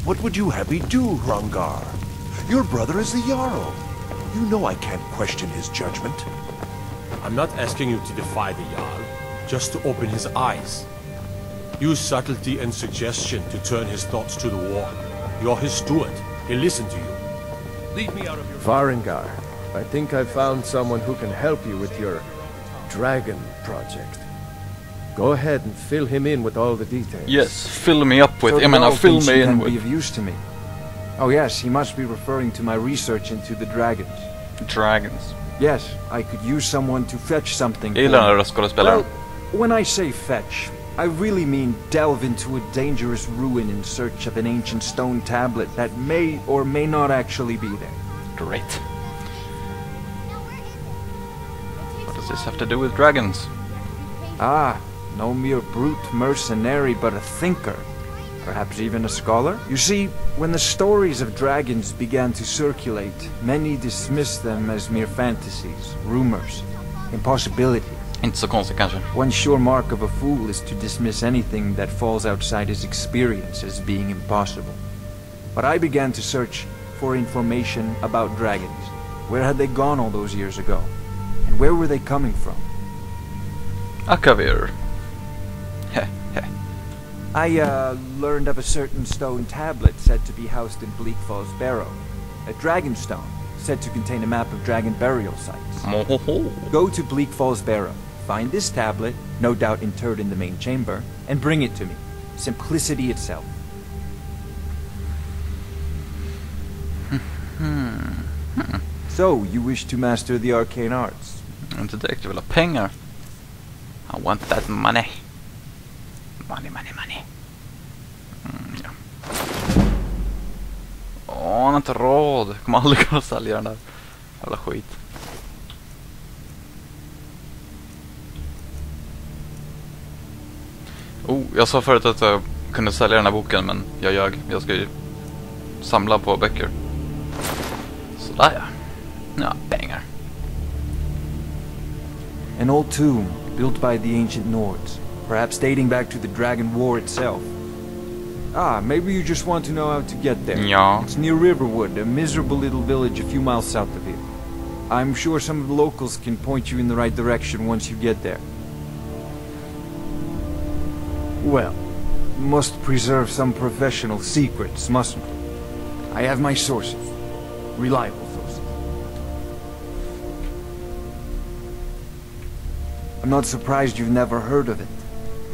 What would you have me do, Hrongar? Your brother is the Jarl. You know I can't question his judgment. I'm not asking you to defy the Jarl, just to open his eyes. Use subtlety and suggestion to turn his thoughts to the war. You're his steward. He'll listen to you. Lead me out of your... Farengar, I think I've found someone who can help you with your dragon project. Go ahead and fill him in with all the details. Yes, fill me up with him and I'll fill me in be with... of use to me. Oh yes, he must be referring to my research into the dragons. Dragons. Yes, I could use someone to fetch something. Jag gillar när röstskådespelaren. Well, when I say fetch, I really mean delve into a dangerous ruin in search of an ancient stone tablet that may or may not actually be there. Great. What does this have to do with dragons? Ah, no mere brute mercenary, but a thinker. Perhaps even a scholar? You see, when the stories of dragons began to circulate, many dismissed them as mere fantasies, rumors, impossibilities. Inte så konstigt kanske. One sure mark of a fool is to dismiss anything that falls outside his experience as being impossible. But I began to search for information about dragons. Where had they gone all those years ago? And where were they coming from? Akavir. I learned of a certain stone tablet said to be housed in Bleak Falls Barrow. A dragon stone, said to contain a map of dragon burial sites. Go to Bleak Falls Barrow, find this tablet, no doubt interred in the main chamber, and bring it to me. Simplicity itself. So, you wish to master the arcane arts? Inte direkt, jag vill ha pengar. I want that money. Money. Ja. Åh, han har inte råd. Jag kommer aldrig kunna sälja den där. Jävla skit. Oh, jag sa förut att jag kunde sälja den här boken, men jag ljög. Jag ska ju samla på böcker. Sådär ja. Ja, pengar. An old tomb built by the ancient Nords. Perhaps dating back to the Dragon War itself. Ah, maybe you just want to know how to get there. Ja. It's near Riverwood, a miserable little village a few miles south of here. I'm sure some of the locals can point you in the right direction once you get there. Well, must preserve some professional secrets, mustn't we? I have my sources. Reliable sources. I'm not surprised you've never heard of it.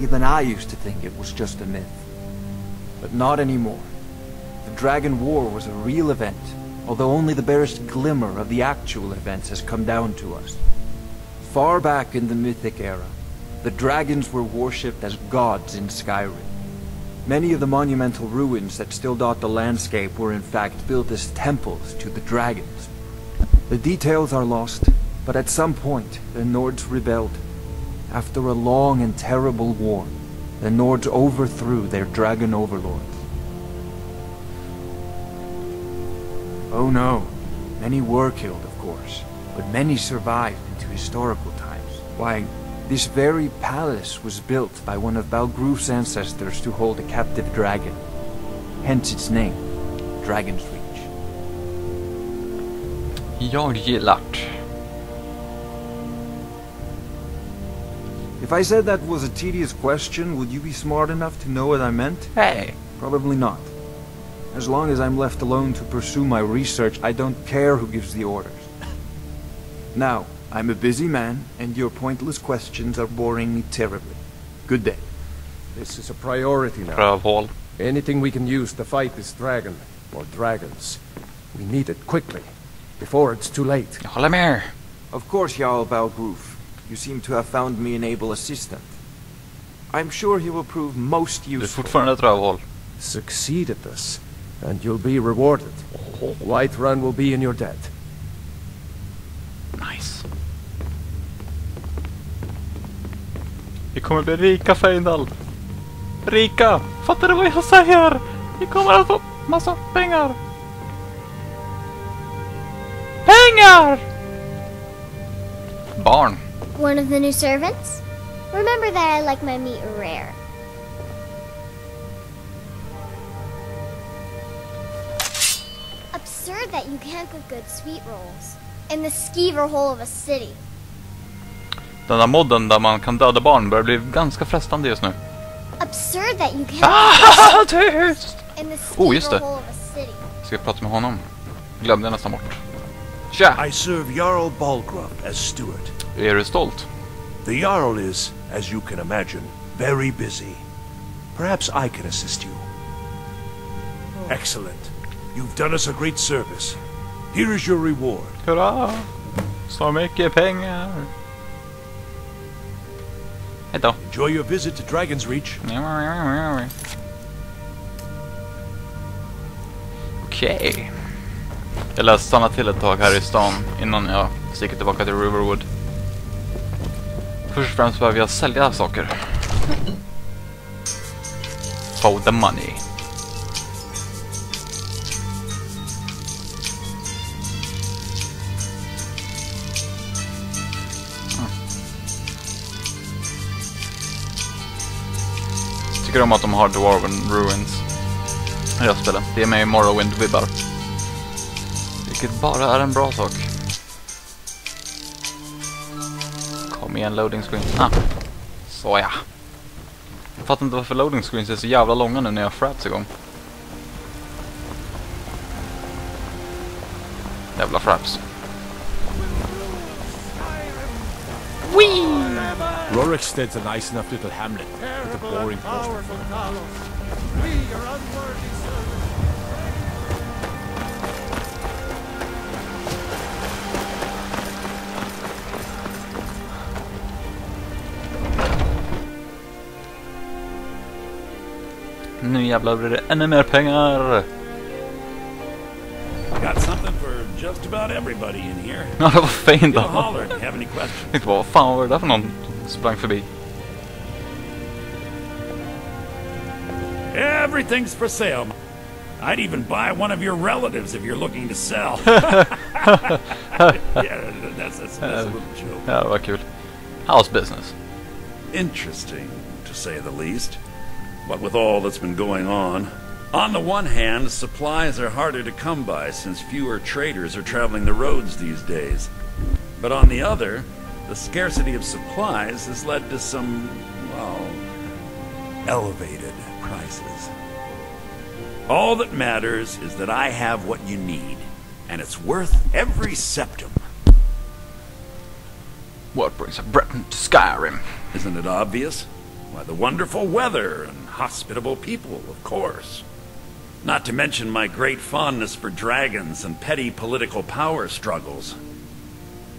Even I used to think it was just a myth. But not anymore. The Dragon War was a real event, although only the barest glimmer of the actual events has come down to us. Far back in the Mythic era, the dragons were worshipped as gods in Skyrim. Many of the monumental ruins that still dot the landscape were in fact built as temples to the dragons. The details are lost, but at some point the Nords rebelled. After a long and terrible war, the Nords overthrew their dragon overlords. Oh no, many were killed, of course, but many survived into historical times. Why, this very palace was built by one of Balgruf's ancestors to hold a captive dragon. Hence its name, Dragon's Reach. Jag gillar. If I said that was a tedious question, would you be smart enough to know what I meant? Hey. Probably not. As long as I'm left alone to pursue my research, I don't care who gives the orders. Now, I'm a busy man, and your pointless questions are boring me terribly. Good day. This is a priority now. Rövhål. Anything we can use to fight this dragon, or dragons. We need it quickly, before it's too late. Jag håller med. Of course, Jarl Balgruf. You seem to have found me an able assistant. I'm sure he will prove most Du är useful. fortfarande ett rövhål. Succeed at this, and you'll be rewarded. Whiterun will be in your debt. Nice. Vi kommer bli rika, Farengar. Rika! Fattar du vad jag säger? Vi kommer att få massa pengar. Pengar! Barn. One of the new servants? Remember that I like my meat rare. Absurd that you can't cook good sweet rolls in the skeever hole of a city. Den där modden där man kan döda barn börjar bli ganska frestande just nu. Absurd that you can't Tyst! in the skeever just det. hole of a city. Ska jag prata med honom? Glömde jag nästan bort. Tja! I serve Jarl Balgrup as steward. Är du stolt? The Jarl is, as you can imagine, very busy. Perhaps I can assist you. Excellent. You've done us a great service. Here is your reward. Hurra! Så mycket pengar! Hejdå. Enjoy your visit to Dragon's Reach. Okej. Jag lär stanna till ett tag här i stan innan jag sticker tillbaka till Riverwood. Först och främst behöver jag sälja saker. For the money. Tycker om att de har Dwarven Ruins i det spelet. Det är med i Morrowind-vibbar. Vilket bara är en bra sak. Kom igen, loading screen. Så ja. Jag fattar inte varför loading screens är så jävla långa nu när jag har fraps igång. Jävla fraps. Rorikstead's a nice enough little hamlet with a boring post. Nu jävlar blir det ännu mer pengar. Got something for just about everybody in here. Ja, det var fint Get då. a holler if you have any questions. Jag tänkte, vad fan var det där för någon som sprang förbi? Everything's for sale. I'd even buy one of your relatives if you're looking to sell. Yeah, that's a little joke. Ja, det var kul. House business. Interesting, to say the least. What with all that's been going on the one hand, supplies are harder to come by since fewer traders are traveling the roads these days. But on the other, the scarcity of supplies has led to some, well, elevated prices. All that matters is that I have what you need, and it's worth every septim. What brings a Breton to Skyrim? Isn't it obvious? Why, the wonderful weather and hospitable people, of course. Not to mention my great fondness for dragons and petty political power struggles.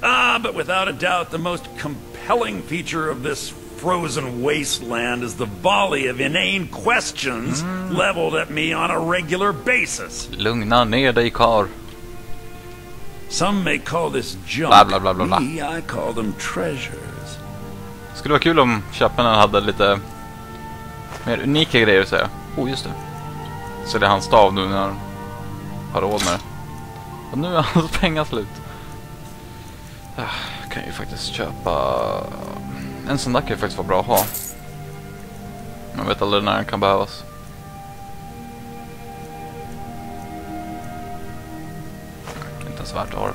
But without a doubt, the most compelling feature of this frozen wasteland is the volley of inane questions leveled at me on a regular basis. Lugna ner dig, kar. Some may call this junk. Bla, bla, bla, bla, bla. Me, I call them treasures. Skulle vara kul om köparen hade lite mer unika grejer att säga. Just det. Så det är hans stav nu när han har råd med det. Och nu är hans pengar slut. Kan ju faktiskt köpa... En sån där kan ju faktiskt vara bra att ha. Man vet aldrig när den kan behövas. Inte ens värt att ha det.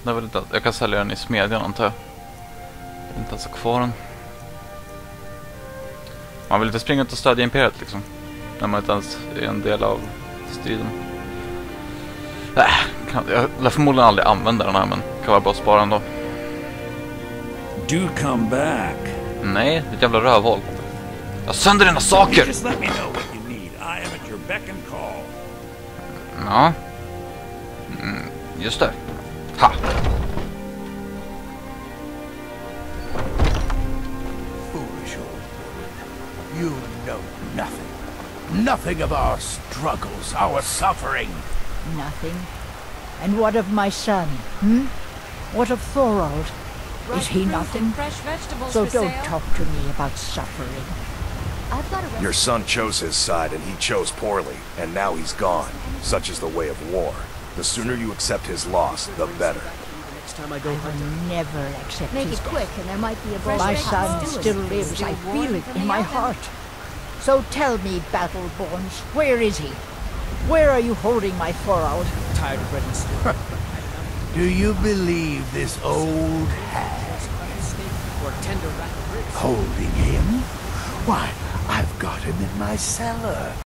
Det var inte, jag kan sälja den i smedjan antar jag. Jag vill inte ens ha kvar den. Man vill inte springa ut och stödja imperiet liksom. När man inte ens är en del av striden. Jag lär förmodligen aldrig använda den här, men kan vara bra att spara ändå. Do come back. Nej, det är ett jävla rövhål. Jag sönder dina saker! Just let me know what you need. I am at your beck and call. Ja. Just det. Ha! Foolish old bird. You know nothing. Nothing of our struggles, our suffering. Nothing. And what of my son? What of Thorold? Is he nothing? So don't talk to me about suffering. I've got a Your son chose his side and he chose poorly, and now he's gone. Such is the way of war. The sooner you accept his loss, the better. I will never accept Make his it death. quick, and there might be a fresh My breakfast son stew. still lives. I feel it in my heart. So tell me, Battleborns, where is he? Where are you holding my four-out? Tired of bread and stew. Do you believe this old hag Or tender rat ribs. holding him? Why, I've got him in my cellar.